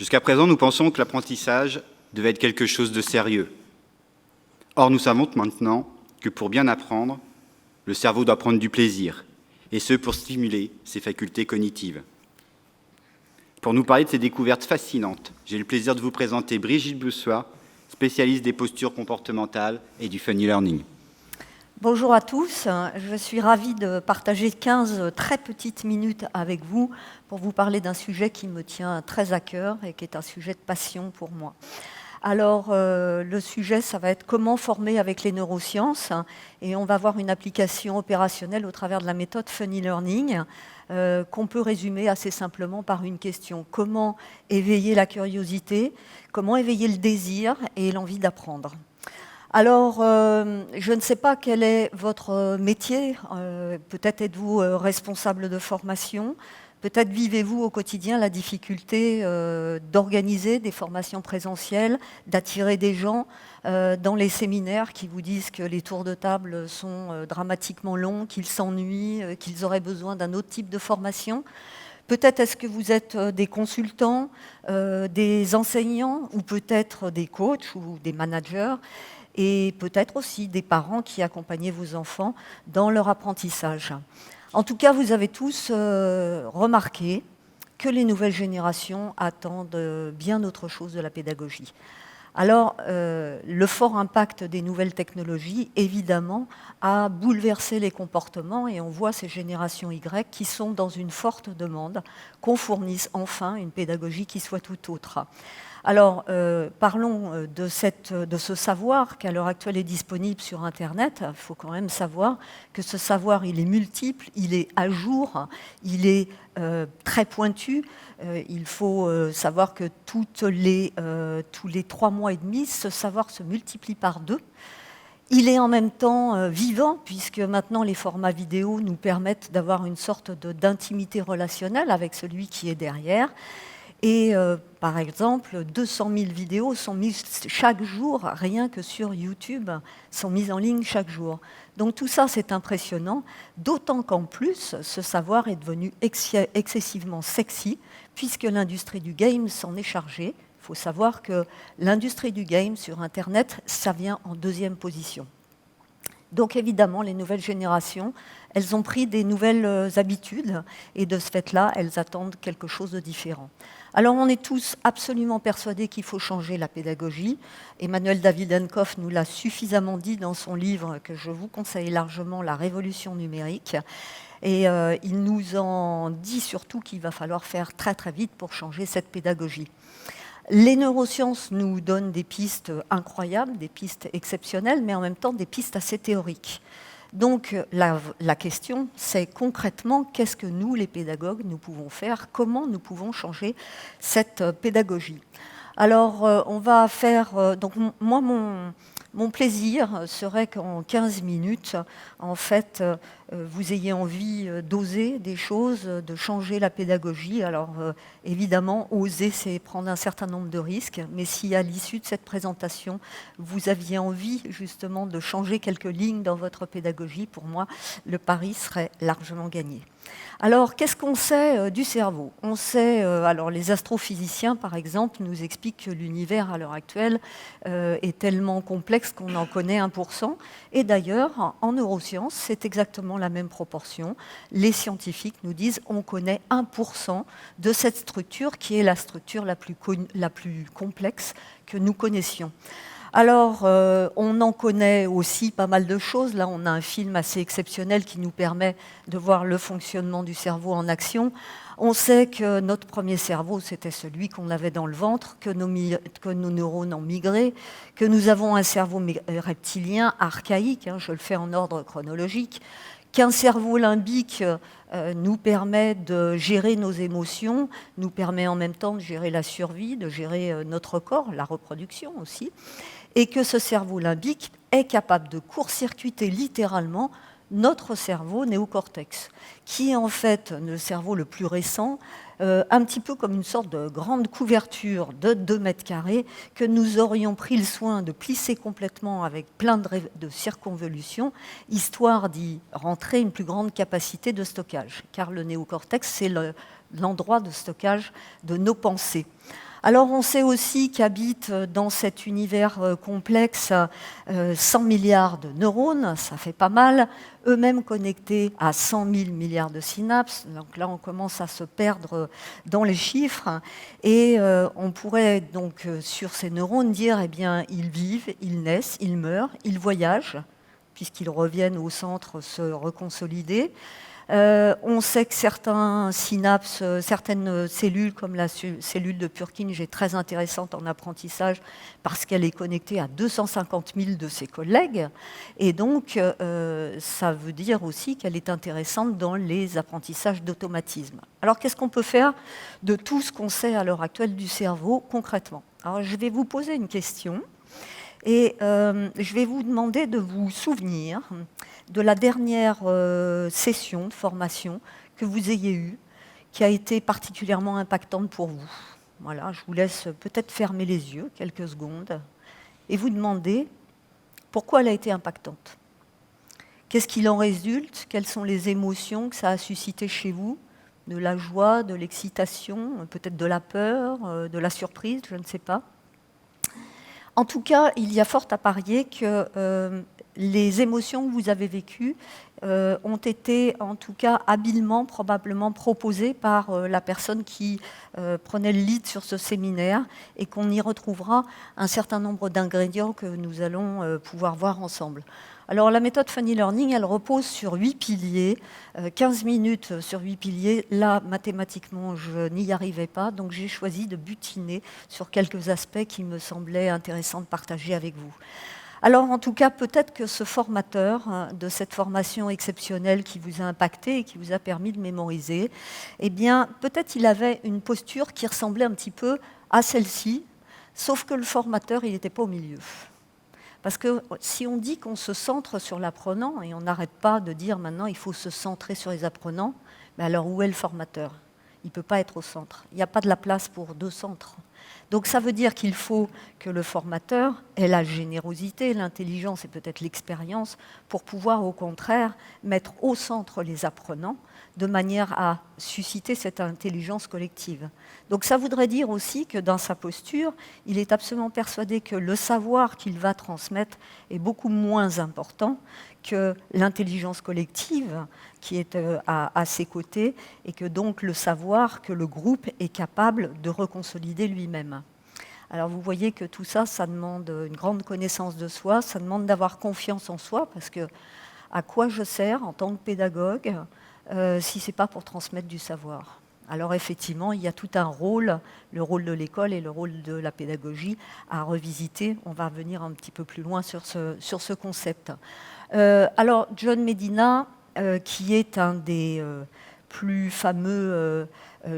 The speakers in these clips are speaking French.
Jusqu'à présent, nous pensions que l'apprentissage devait être quelque chose de sérieux. Or, nous savons maintenant que pour bien apprendre, le cerveau doit prendre du plaisir, et ce pour stimuler ses facultés cognitives. Pour nous parler de ces découvertes fascinantes, j'ai le plaisir de vous présenter Brigitte Boussois, spécialiste des postures comportementales et du funny learning. Bonjour à tous, je suis ravie de partager 15 très petites minutes avec vous pour vous parler d'un sujet qui me tient très à cœur et qui est un sujet de passion pour moi. Alors, le sujet, ça va être comment former avec les neurosciences, et on va voir une application opérationnelle au travers de la méthode Funny Learning, qu'on peut résumer assez simplement par une question. Comment éveiller la curiosité, comment éveiller le désir et l'envie d'apprendre ? Alors, je ne sais pas quel est votre métier, peut-être êtes-vous responsable de formation, peut-être vivez-vous au quotidien la difficulté d'organiser des formations présentielles, d'attirer des gens dans les séminaires qui vous disent que les tours de table sont dramatiquement longs, qu'ils s'ennuient, qu'ils auraient besoin d'un autre type de formation. Peut-être est-ce que vous êtes des consultants, des enseignants ou peut-être des coachs ou des managers et peut-être aussi des parents qui accompagnaient vos enfants dans leur apprentissage. En tout cas, vous avez tous remarqué que les nouvelles générations attendent bien autre chose de la pédagogie. Alors, le fort impact des nouvelles technologies, évidemment, a bouleversé les comportements et on voit ces générations Y qui sont dans une forte demande qu'on fournisse enfin une pédagogie qui soit tout autre. Alors, parlons de ce savoir qui à l'heure actuelle est disponible sur Internet. Il faut quand même savoir que ce savoir, il est multiple, il est à jour, il est très pointu. Il faut savoir que tous les 3 mois et demi, ce savoir se multiplie par 2. Il est en même temps vivant, puisque maintenant les formats vidéo nous permettent d'avoir une sorte d'intimité relationnelle avec celui qui est derrière. Et par exemple, 200 000 vidéos sont mises chaque jour, rien que sur YouTube, sont mises en ligne chaque jour. Donc tout ça, c'est impressionnant, d'autant qu'en plus, ce savoir est devenu excessivement sexy, puisque l'industrie du game s'en est chargée. Il faut savoir que l'industrie du game sur Internet, ça vient en 2e position. Donc évidemment, les nouvelles générations, elles ont pris des nouvelles habitudes et de ce fait-là, elles attendent quelque chose de différent. Alors on est tous absolument persuadés qu'il faut changer la pédagogie. Emmanuel Davidenkoff nous l'a suffisamment dit dans son livre que je vous conseille largement, La Révolution numérique. Et il nous en dit surtout qu'il va falloir faire très très vite pour changer cette pédagogie. Les neurosciences nous donnent des pistes incroyables, des pistes exceptionnelles, mais en même temps des pistes assez théoriques. Donc la question, c'est concrètement qu'est-ce que nous, les pédagogues, nous pouvons faire, comment nous pouvons changer cette pédagogie. Alors on va faire, donc moi mon plaisir serait qu'en 15 minutes, en fait, vous ayez envie d'oser des choses, de changer la pédagogie. Alors évidemment, oser, c'est prendre un certain nombre de risques, mais si à l'issue de cette présentation, vous aviez envie justement de changer quelques lignes dans votre pédagogie, pour moi, le pari serait largement gagné. Alors, qu'est-ce qu'on sait du cerveau ? On sait, alors les astrophysiciens, par exemple, nous expliquent que l'univers, à l'heure actuelle, est tellement complexe qu'on en connaît 1%. Et d'ailleurs, en neurosciences, c'est exactement la même proportion. Les scientifiques nous disent qu'on connaît 1% de cette structure qui est la structure la plus complexe que nous connaissions. Alors, on en connaît aussi pas mal de choses. Là, on a un film assez exceptionnel qui nous permet de voir le fonctionnement du cerveau en action. On sait que notre premier cerveau, c'était celui qu'on avait dans le ventre, que nos neurones ont migré, que nous avons un cerveau reptilien archaïque, je le fais en ordre chronologique, qu'un cerveau limbique nous permet de gérer nos émotions, nous permet en même temps de gérer la survie, de gérer notre corps, la reproduction aussi, et que ce cerveau limbique est capable de court-circuiter littéralement notre cerveau néocortex, qui est en fait le cerveau le plus récent, un petit peu comme une sorte de grande couverture de 2 mètres carrés que nous aurions pris le soin de plisser complètement avec plein de circonvolutions, histoire d'y rentrer une plus grande capacité de stockage, car le néocortex, c'est l'endroit de stockage de nos pensées. Alors on sait aussi qu'habitent dans cet univers complexe 100 milliards de neurones, ça fait pas mal, eux-mêmes connectés à 100 000 milliards de synapses. Donc là on commence à se perdre dans les chiffres et on pourrait donc sur ces neurones dire eh bien ils vivent, ils naissent, ils meurent, ils voyagent puisqu'ils reviennent au centre se reconsolider. On sait que certains synapses, certaines cellules, comme la cellule de Purkinje, est très intéressante en apprentissage parce qu'elle est connectée à 250 000 de ses collègues. Et donc, ça veut dire aussi qu'elle est intéressante dans les apprentissages d'automatisme. Alors, qu'est-ce qu'on peut faire de tout ce qu'on sait à l'heure actuelle du cerveau concrètement? Alors, je vais vous poser une question. Et je vais vous demander de vous souvenir de la dernière session de formation que vous ayez eue, qui a été particulièrement impactante pour vous. Voilà, je vous laisse peut-être fermer les yeux quelques secondes et vous demander pourquoi elle a été impactante. Qu'est-ce qu'il en résulte? Quelles sont les émotions que ça a suscité chez vous? De la joie, de l'excitation, peut-être de la peur, de la surprise, je ne sais pas. En tout cas, il y a fort à parier que les émotions que vous avez vécues ont été, en tout cas, habilement, probablement proposées par la personne qui prenait le lead sur ce séminaire et qu'on y retrouvera un certain nombre d'ingrédients que nous allons pouvoir voir ensemble. Alors la méthode Funny Learning, elle repose sur 8 piliers, 15 minutes sur 8 piliers. Là, mathématiquement, je n'y arrivais pas, donc j'ai choisi de butiner sur quelques aspects qui me semblaient intéressants de partager avec vous. Alors en tout cas, peut-être que ce formateur de cette formation exceptionnelle qui vous a impacté et qui vous a permis de mémoriser, eh bien, peut-être il avait une posture qui ressemblait un petit peu à celle-ci, sauf que le formateur, il n'était pas au milieu. Parce que si on dit qu'on se centre sur l'apprenant, et on n'arrête pas de dire maintenant il faut se centrer sur les apprenants, mais alors où est le formateur? Il ne peut pas être au centre. Il n'y a pas de la place pour deux centres. Donc ça veut dire qu'il faut que le formateur ait la générosité, l'intelligence et peut-être l'expérience pour pouvoir au contraire mettre au centre les apprenants de manière à susciter cette intelligence collective. Donc ça voudrait dire aussi que dans sa posture, il est absolument persuadé que le savoir qu'il va transmettre est beaucoup moins important que l'intelligence collective qui est à ses côtés et que donc le savoir que le groupe est capable de reconsolider lui-même. Alors vous voyez que tout ça, ça demande une grande connaissance de soi, ça demande d'avoir confiance en soi parce que à quoi je sers en tant que pédagogue si ce n'est pas pour transmettre du savoir? Alors effectivement, il y a tout un rôle, le rôle de l'école et le rôle de la pédagogie à revisiter. On va revenir un petit peu plus loin sur ce concept. Alors John Medina, qui est un des plus fameux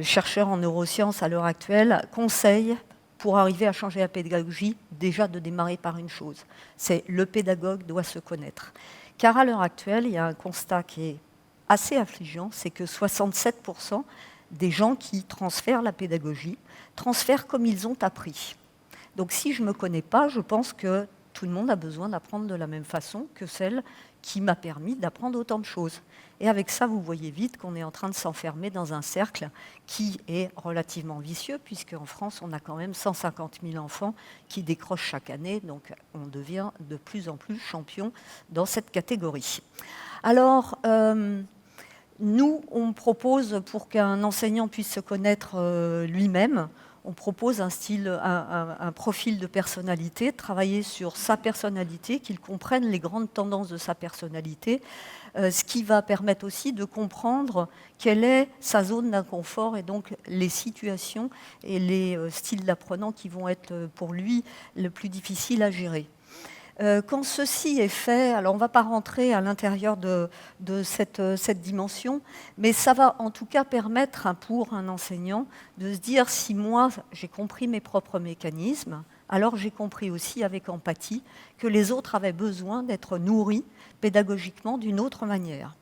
chercheurs en neurosciences à l'heure actuelle, conseille, pour arriver à changer la pédagogie, déjà de démarrer par une chose, c'est le pédagogue doit se connaître. Car à l'heure actuelle, il y a un constat qui est assez affligeant, c'est que 67% des gens qui transfèrent la pédagogie transfèrent comme ils ont appris. Donc si je ne me connais pas, je pense que tout le monde a besoin d'apprendre de la même façon que celle qui m'a permis d'apprendre autant de choses. Et avec ça, vous voyez vite qu'on est en train de s'enfermer dans un cercle qui est relativement vicieux, puisqu'en France, on a quand même 150 000 enfants qui décrochent chaque année, donc on devient de plus en plus champion dans cette catégorie. Alors, nous, on propose, pour qu'un enseignant puisse se connaître lui-même, on propose un profil de personnalité, travailler sur sa personnalité, qu'il comprenne les grandes tendances de sa personnalité, ce qui va permettre aussi de comprendre quelle est sa zone d'inconfort et donc les situations et les styles d'apprenant qui vont être pour lui le plus difficiles à gérer. Quand ceci est fait, alors on ne va pas rentrer à l'intérieur de cette dimension, mais ça va en tout cas permettre pour un enseignant de se dire si moi j'ai compris mes propres mécanismes, alors j'ai compris aussi avec empathie que les autres avaient besoin d'être nourris pédagogiquement d'une autre manière.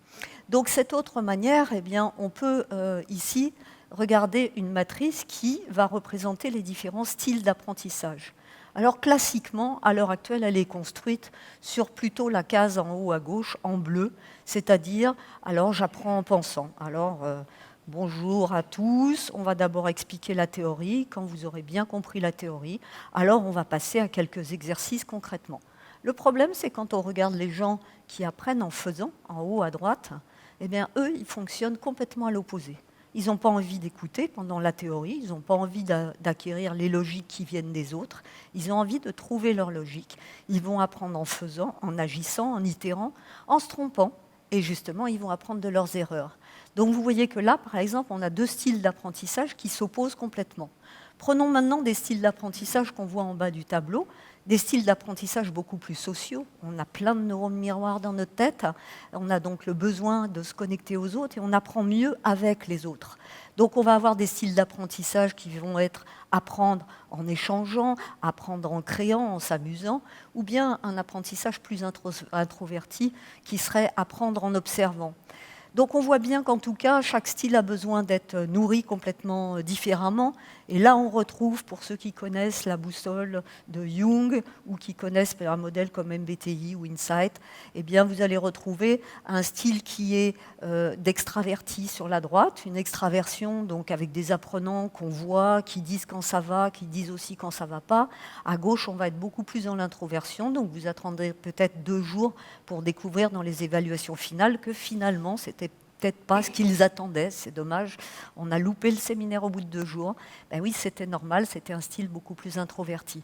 Donc cette autre manière, eh bien, on peut ici regarder une matrice qui va représenter les différents styles d'apprentissage. Alors classiquement, à l'heure actuelle, elle est construite sur plutôt la case en haut à gauche, en bleu, c'est-à-dire, alors j'apprends en pensant. Alors Bonjour à tous. On va d'abord expliquer la théorie. Quand vous aurez bien compris la théorie, alors on va passer à quelques exercices concrètement. Le problème, c'est quand on regarde les gens qui apprennent en faisant, en haut à droite, eh bien, eux, ils fonctionnent complètement à l'opposé. Ils n'ont pas envie d'écouter pendant la théorie, ils n'ont pas envie d'acquérir les logiques qui viennent des autres, ils ont envie de trouver leur logique. Ils vont apprendre en faisant, en agissant, en itérant, en se trompant, et justement, ils vont apprendre de leurs erreurs. Donc vous voyez que là, par exemple, on a deux styles d'apprentissage qui s'opposent complètement. Prenons maintenant des styles d'apprentissage qu'on voit en bas du tableau, des styles d'apprentissage beaucoup plus sociaux. On a plein de neurones miroirs dans notre tête, on a donc le besoin de se connecter aux autres et on apprend mieux avec les autres. Donc on va avoir des styles d'apprentissage qui vont être apprendre en échangeant, apprendre en créant, en s'amusant, ou bien un apprentissage plus introverti qui serait apprendre en observant. Donc on voit bien qu'en tout cas, chaque style a besoin d'être nourri complètement différemment. Et là, on retrouve, pour ceux qui connaissent la boussole de Jung ou qui connaissent un modèle comme MBTI ou Insight, eh bien, vous allez retrouver un style qui est d'extraverti sur la droite, une extraversion donc avec des apprenants qu'on voit, qui disent quand ça va, qui disent aussi quand ça ne va pas. À gauche, on va être beaucoup plus dans l'introversion, donc vous attendrez peut-être 2 jours pour découvrir dans les évaluations finales que finalement, c'était peut-être pas ce qu'ils attendaient, c'est dommage, on a loupé le séminaire au bout de 2 jours. Ben oui, c'était normal, c'était un style beaucoup plus introverti.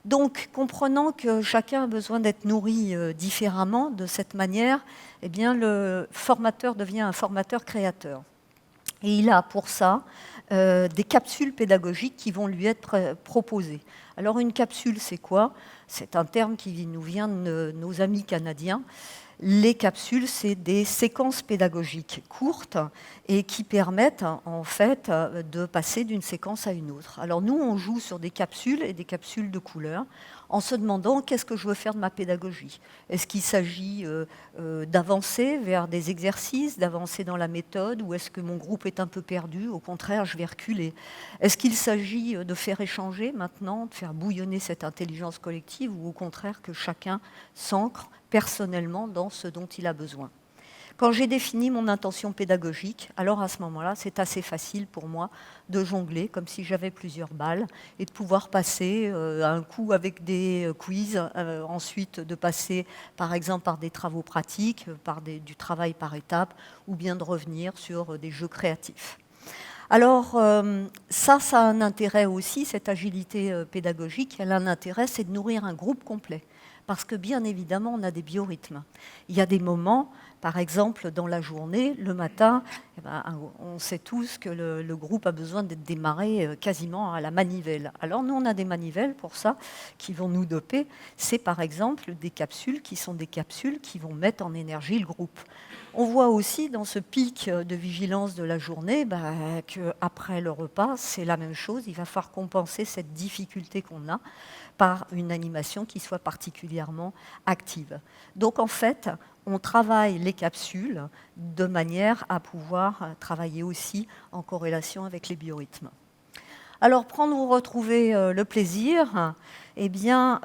Donc, comprenant que chacun a besoin d'être nourri différemment, de cette manière, eh bien, le formateur devient un formateur créateur. Et il a pour ça des capsules pédagogiques qui vont lui être proposées. Alors une capsule, c'est quoi? C'est un terme qui nous vient de nos amis canadiens. Les capsules, c'est des séquences pédagogiques courtes et qui permettent en fait de passer d'une séquence à une autre. Alors nous, on joue sur des capsules et des capsules de couleurs en se demandant qu'est-ce que je veux faire de ma pédagogie. Est-ce qu'il s'agit d'avancer vers des exercices, d'avancer dans la méthode, ou est-ce que mon groupe est un peu perdu? Au contraire, je vais reculer. Est-ce qu'il s'agit de faire échanger maintenant, de faire bouillonner cette intelligence collective, ou au contraire que chacun s'ancre personnellement dans ce dont il a besoin? Quand j'ai défini mon intention pédagogique, alors à ce moment-là, c'est assez facile pour moi de jongler, comme si j'avais plusieurs balles, et de pouvoir passer un coup avec des quiz, ensuite de passer par exemple par des travaux pratiques, par du travail par étapes, ou bien de revenir sur des jeux créatifs. Alors ça a un intérêt aussi, cette agilité pédagogique, elle a un intérêt, c'est de nourrir un groupe complet. Parce que bien évidemment, on a des biorhythmes. Il y a des moments, par exemple, dans la journée, le matin, on sait tous que le groupe a besoin d'être démarré quasiment à la manivelle. Alors nous, on a des manivelles pour ça, qui vont nous doper. C'est par exemple des capsules qui sont des capsules qui vont mettre en énergie le groupe. On voit aussi dans ce pic de vigilance de la journée qu'après le repas, c'est la même chose. Il va falloir compenser cette difficulté qu'on a par une animation qui soit particulièrement active. Donc en fait, on travaille les capsules de manière à pouvoir travailler aussi en corrélation avec les biorhythmes. Alors, prendre ou retrouver le plaisir, eh bien,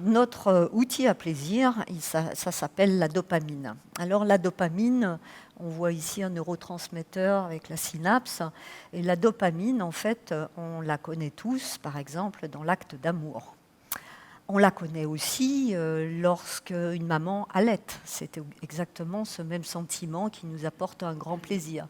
notre outil à plaisir, ça s'appelle la dopamine. Alors, la dopamine, on voit ici un neurotransmetteur avec la synapse, et la dopamine, en fait, on la connaît tous, par exemple, dans l'acte d'amour. On la connaît aussi lorsqu'une maman allaite. C'est exactement ce même sentiment qui nous apporte un grand plaisir.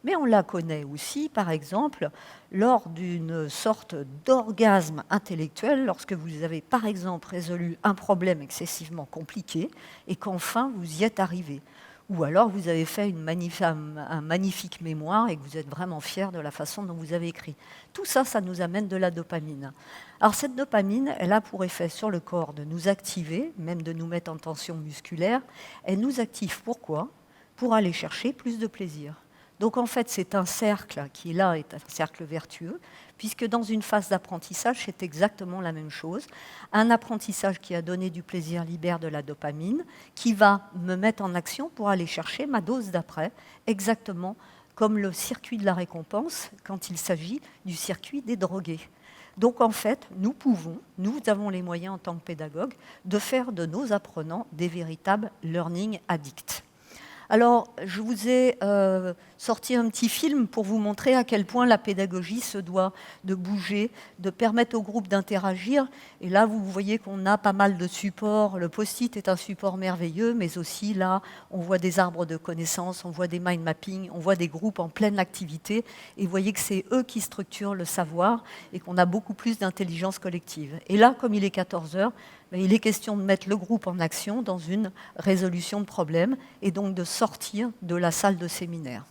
Mais on la connaît aussi, par exemple, lors d'une sorte d'orgasme intellectuel, lorsque vous avez, par exemple, résolu un problème excessivement compliqué et qu'enfin vous y êtes arrivé. Ou alors vous avez fait un magnifique mémoire et que vous êtes vraiment fier de la façon dont vous avez écrit. Tout ça, ça nous amène de la dopamine. Alors cette dopamine, elle a pour effet sur le corps de nous activer, même de nous mettre en tension musculaire. Elle nous active pourquoi? Pour aller chercher plus de plaisir. Donc en fait, c'est un cercle qui là est un cercle vertueux, puisque dans une phase d'apprentissage, c'est exactement la même chose. Un apprentissage qui a donné du plaisir libère de la dopamine, qui va me mettre en action pour aller chercher ma dose d'après, exactement comme le circuit de la récompense quand il s'agit du circuit des drogués. Donc en fait, nous avons les moyens en tant que pédagogues de faire de nos apprenants des véritables learning addicts. Alors, je vous ai sorti un petit film pour vous montrer à quel point la pédagogie se doit de bouger, de permettre au groupe d'interagir. Et là, vous voyez qu'on a pas mal de supports. Le post-it est un support merveilleux, mais aussi là, on voit des arbres de connaissances, on voit des mind mapping, on voit des groupes en pleine activité. Et vous voyez que c'est eux qui structurent le savoir et qu'on a beaucoup plus d'intelligence collective. Et là, comme il est 14 heures, il est question de mettre le groupe en action dans une résolution de problèmes et donc de sortir de la salle de séminaire.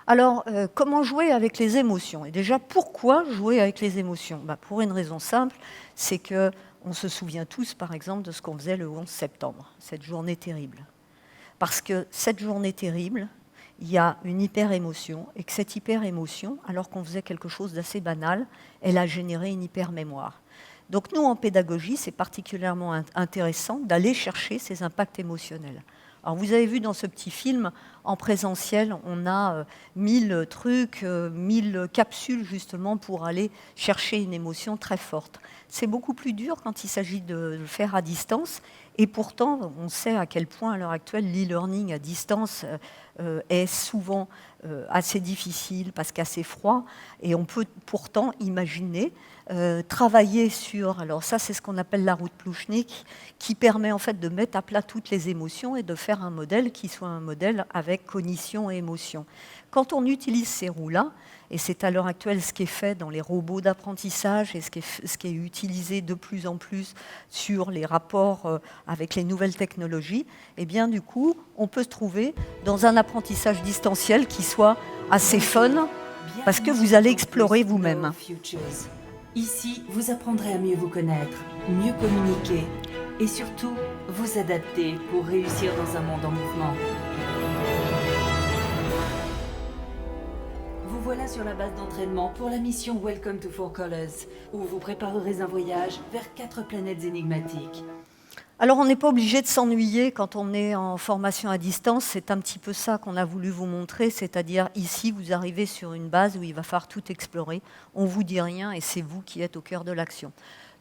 Alors, comment jouer avec les émotions? Et déjà, pourquoi jouer avec les émotions? Pour une raison simple, c'est qu'on se souvient tous, par exemple, de ce qu'on faisait le 11 septembre, cette journée terrible. Parce que cette journée terrible, il y a une hyper-émotion, et que cette hyper-émotion, alors qu'on faisait quelque chose d'assez banal, elle a généré une hyper-mémoire. Donc nous, en pédagogie, c'est particulièrement intéressant d'aller chercher ces impacts émotionnels. Alors vous avez vu dans ce petit film, en présentiel, on a 1000 trucs, 1000 capsules justement pour aller chercher une émotion très forte. C'est beaucoup plus dur quand il s'agit de le faire à distance. Et pourtant, on sait à quel point à l'heure actuelle, l'e-learning à distance est souvent assez difficile parce qu'assez froid. Et on peut pourtant imaginer travailler sur, alors ça c'est ce qu'on appelle la route Plouchnik, qui permet en fait de mettre à plat toutes les émotions et de faire un modèle qui soit un modèle avec cognition et émotion. Quand on utilise ces roues-là, et c'est à l'heure actuelle ce qui est fait dans les robots d'apprentissage et ce qui est utilisé de plus en plus sur les rapports avec les nouvelles technologies, et bien du coup, on peut se trouver dans un apprentissage distanciel qui soit assez fun, parce que vous allez explorer vous-même. Ici, vous apprendrez à mieux vous connaître, mieux communiquer et surtout vous adapter pour réussir dans un monde en mouvement. Vous voilà sur la base d'entraînement pour la mission Welcome to Four Colors, où vous préparerez un voyage vers 4 planètes énigmatiques. Alors on n'est pas obligé de s'ennuyer quand on est en formation à distance, c'est un petit peu ça qu'on a voulu vous montrer, c'est-à-dire ici vous arrivez sur une base où il va falloir tout explorer, on ne vous dit rien et c'est vous qui êtes au cœur de l'action.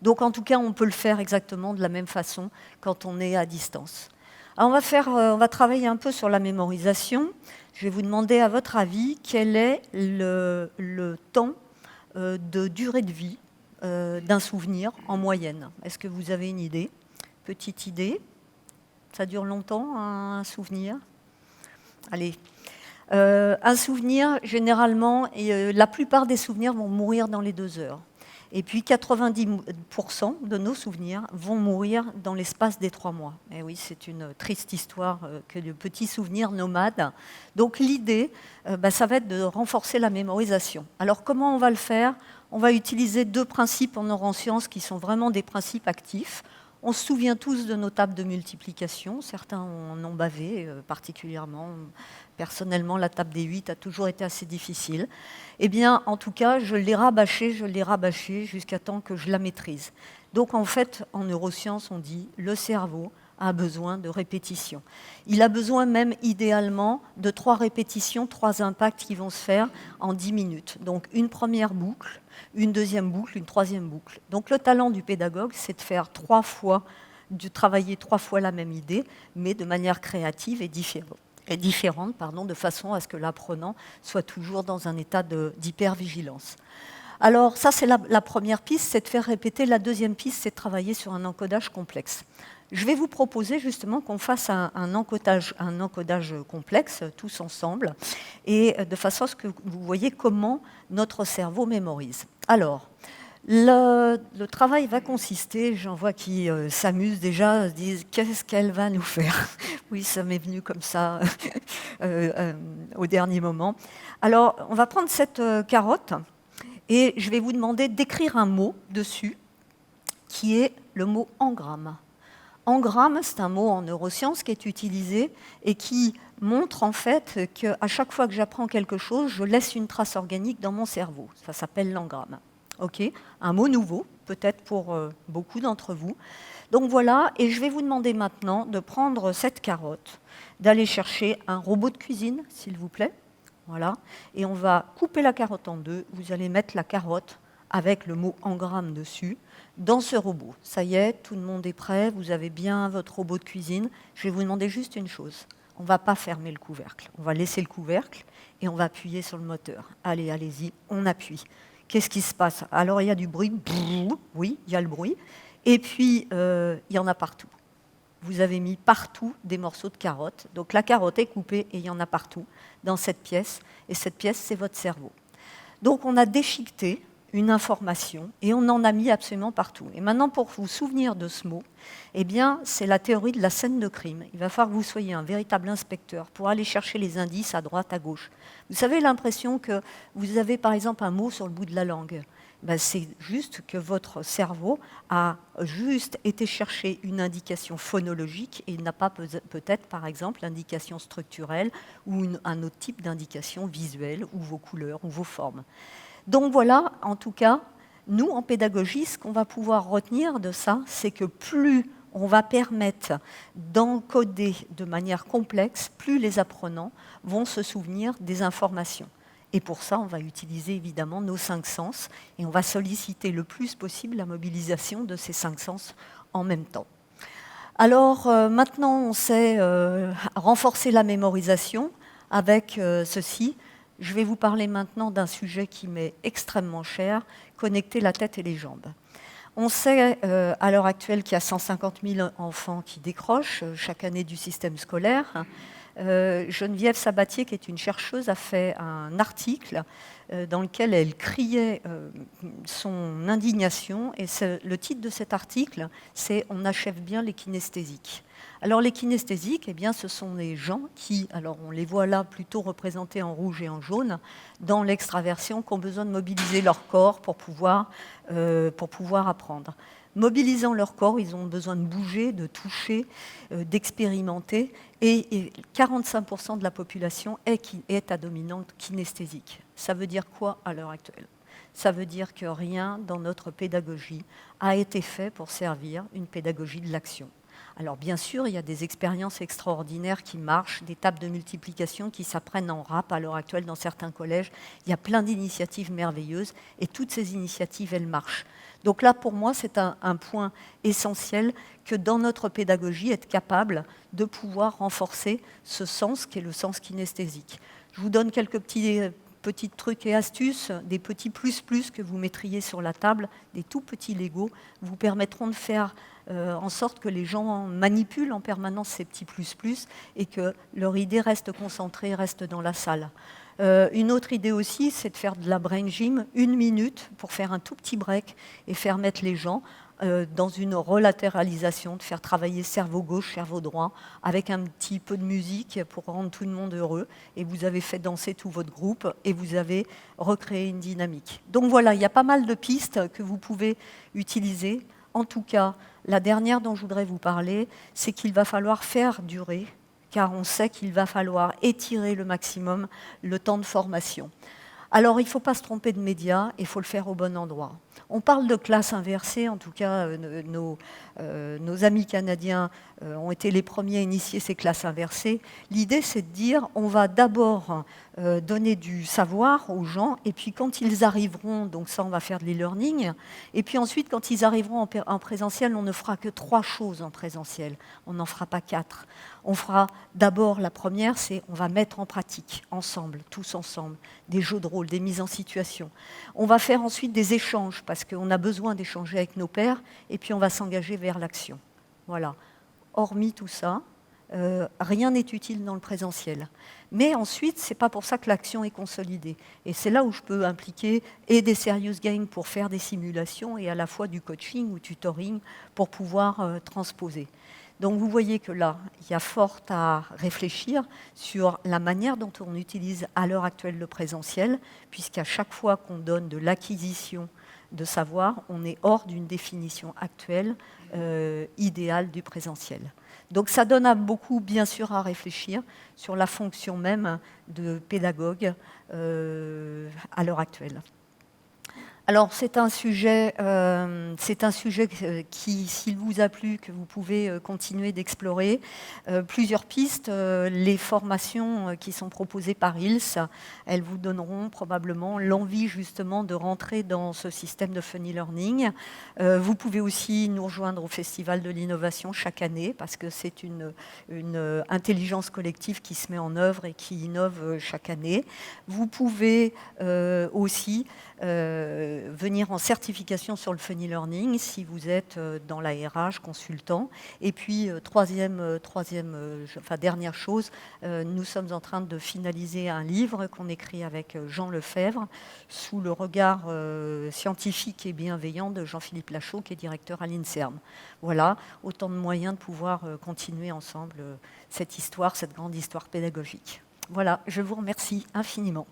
Donc en tout cas on peut le faire exactement de la même façon quand on est à distance. Alors on va travailler un peu sur la mémorisation. Je vais vous demander à votre avis quel est le temps de durée de vie d'un souvenir en moyenne. Est-ce que vous avez une idée ? Petite idée, ça dure longtemps, un souvenir. Allez, un souvenir, généralement, la plupart des souvenirs vont mourir dans les 2 heures. Et puis 90% de nos souvenirs vont mourir dans l'espace des 3 mois. Et oui, c'est une triste histoire que de petits souvenirs nomades. Donc l'idée, ça va être de renforcer la mémorisation. Alors comment on va le faire ? On va utiliser 2 principes en neurosciences qui sont vraiment des principes actifs. On se souvient tous de nos tables de multiplication, certains en ont bavé particulièrement. Personnellement, la table des 8 a toujours été assez difficile. Eh bien, en tout cas, je l'ai rabâchée jusqu'à temps que je la maîtrise. Donc, en fait, en neurosciences, on dit le cerveau a besoin de répétition. Il a besoin même, idéalement, de 3 répétitions, 3 impacts qui vont se faire en 10 minutes. Donc, une première boucle, une deuxième boucle, une troisième boucle. Donc, le talent du pédagogue, c'est de faire travailler 3 fois la même idée, mais de manière créative et différente, de façon à ce que l'apprenant soit toujours dans un état d'hypervigilance. Alors ça, c'est la première piste, c'est de faire répéter. La deuxième piste, c'est de travailler sur un encodage complexe. Je vais vous proposer justement qu'on fasse un encodage complexe, tous ensemble, et de façon à ce que vous voyez comment notre cerveau mémorise. Alors, le travail va consister, j'en vois qui s'amusent déjà, se disent « qu'est-ce qu'elle va nous faire ?» Oui, ça m'est venu comme ça au dernier moment. Alors, on va prendre cette carotte et je vais vous demander d'écrire un mot dessus qui est le mot engramme. Engramme, c'est un mot en neurosciences qui est utilisé et qui montre en fait qu'à chaque fois que j'apprends quelque chose, je laisse une trace organique dans mon cerveau. Ça s'appelle l'engramme. Okay, un mot nouveau, peut-être pour beaucoup d'entre vous. Donc voilà, et je vais vous demander maintenant de prendre cette carotte, d'aller chercher un robot de cuisine, s'il vous plaît. Voilà, et on va couper la carotte en 2. Vous allez mettre la carotte avec le mot engramme dessus dans ce robot. Ça y est, tout le monde est prêt, vous avez bien votre robot de cuisine. Je vais vous demander juste une chose. on ne va pas fermer le couvercle. On va laisser le couvercle et on va appuyer sur le moteur. Allez, allez-y, on appuie. Qu'est-ce qui se passe? Alors, il y a du bruit. Oui, il y a le bruit. Et puis, il y en a partout. Vous avez mis partout des morceaux de carotte. Donc, la carotte est coupée et il y en a partout dans cette pièce. Et cette pièce, c'est votre cerveau. Donc, on a déchiqueté une information et on en a mis absolument partout. Et maintenant, pour vous souvenir de ce mot, eh bien, c'est la théorie de la scène de crime. Il va falloir que vous soyez un véritable inspecteur pour aller chercher les indices à droite, à gauche. Vous avez l'impression que vous avez, par exemple, un mot sur le bout de la langue. Ben, c'est juste que votre cerveau a juste été chercher une indication phonologique et il n'a pas peut-être, par exemple, l'indication structurelle ou un autre type d'indication visuelle ou vos couleurs ou vos formes. Donc voilà, en tout cas, nous, en pédagogie, ce qu'on va pouvoir retenir de ça, c'est que plus on va permettre d'encoder de manière complexe, plus les apprenants vont se souvenir des informations. Et pour ça, on va utiliser évidemment nos 5 sens et on va solliciter le plus possible la mobilisation de ces 5 sens en même temps. Alors maintenant, on sait renforcer la mémorisation avec ceci. Je vais vous parler maintenant d'un sujet qui m'est extrêmement cher, connecter la tête et les jambes. On sait à l'heure actuelle qu'il y a 150 000 enfants qui décrochent chaque année du système scolaire. Geneviève Sabatier, qui est une chercheuse, a fait un article dans lequel elle criait son indignation. Et le titre de cet article, c'est « On achève bien les kinesthésiques ». Alors les kinesthésiques, eh bien, ce sont des gens qui, alors on les voit là plutôt représentés en rouge et en jaune, dans l'extraversion, qui ont besoin de mobiliser leur corps pour pouvoir apprendre. Mobilisant leur corps, ils ont besoin de bouger, de toucher, d'expérimenter, et 45% de la population est à dominante kinesthésique. Ça veut dire quoi à l'heure actuelle? Ça veut dire que rien dans notre pédagogie a été fait pour servir une pédagogie de l'action. Alors bien sûr, il y a des expériences extraordinaires qui marchent, des tables de multiplication qui s'apprennent en rap à l'heure actuelle dans certains collèges. Il y a plein d'initiatives merveilleuses et toutes ces initiatives, elles marchent. Donc là, pour moi, c'est un point essentiel que dans notre pédagogie, être capable de pouvoir renforcer ce sens qui est le sens kinesthésique. Je vous donne quelques petits trucs et astuces, des petits plus que vous mettriez sur la table, des tout petits Legos, vous permettront de faire en sorte que les gens manipulent en permanence ces petits plus et que leur idée reste concentrée, reste dans la salle. Une autre idée aussi, c'est de faire de la brain gym, 1 minute pour faire un tout petit break et faire mettre les gens dans une relatéralisation, de faire travailler cerveau gauche, cerveau droit, avec un petit peu de musique pour rendre tout le monde heureux. Et vous avez fait danser tout votre groupe et vous avez recréé une dynamique. Donc voilà, il y a pas mal de pistes que vous pouvez utiliser. En tout cas, la dernière dont je voudrais vous parler, c'est qu'il va falloir faire durer, car on sait qu'il va falloir étirer le maximum le temps de formation. Alors, il ne faut pas se tromper de médias, il faut le faire au bon endroit. On parle de classe inversée, en tout cas, nos amis canadiens ont été les premiers à initier ces classes inversées. L'idée, c'est de dire, on va d'abord donner du savoir aux gens, et puis quand ils arriveront, donc ça, on va faire de l'e-learning, et puis ensuite, quand ils arriveront en présentiel, on ne fera que 3 choses en présentiel, on n'en fera pas 4. On fera d'abord, la première, c'est on va mettre en pratique, ensemble, tous ensemble, des jeux de rôle, des mises en situation. On va faire ensuite des échanges, parce qu'on a besoin d'échanger avec nos pairs, et puis on va s'engager vers l'action. Voilà. Hormis tout ça, rien n'est utile dans le présentiel. Mais ensuite, ce n'est pas pour ça que l'action est consolidée. Et c'est là où je peux impliquer et des serious games pour faire des simulations et à la fois du coaching ou tutoring pour pouvoir transposer. Donc vous voyez que là, il y a fort à réfléchir sur la manière dont on utilise à l'heure actuelle le présentiel, puisqu'à chaque fois qu'on donne de l'acquisition de savoir, on est hors d'une définition actuelle idéale du présentiel. Donc ça donne à beaucoup, bien sûr, à réfléchir sur la fonction même de pédagogue à l'heure actuelle. Alors c'est un sujet qui, s'il vous a plu, que vous pouvez continuer d'explorer. Plusieurs pistes, les formations qui sont proposées par ILS, elles vous donneront probablement l'envie justement de rentrer dans ce système de funny learning. Vous pouvez aussi nous rejoindre au Festival de l'innovation chaque année, parce que c'est une intelligence collective qui se met en œuvre et qui innove chaque année. Vous pouvez aussi venir en certification sur le funny learning si vous êtes dans la RH, consultant. Et puis, dernière chose, nous sommes en train de finaliser un livre qu'on écrit avec Jean Lefebvre sous le regard scientifique et bienveillant de Jean-Philippe Lachaud, qui est directeur à l'INSERM. Voilà, autant de moyens de pouvoir continuer ensemble cette histoire, cette grande histoire pédagogique. Voilà, je vous remercie infiniment.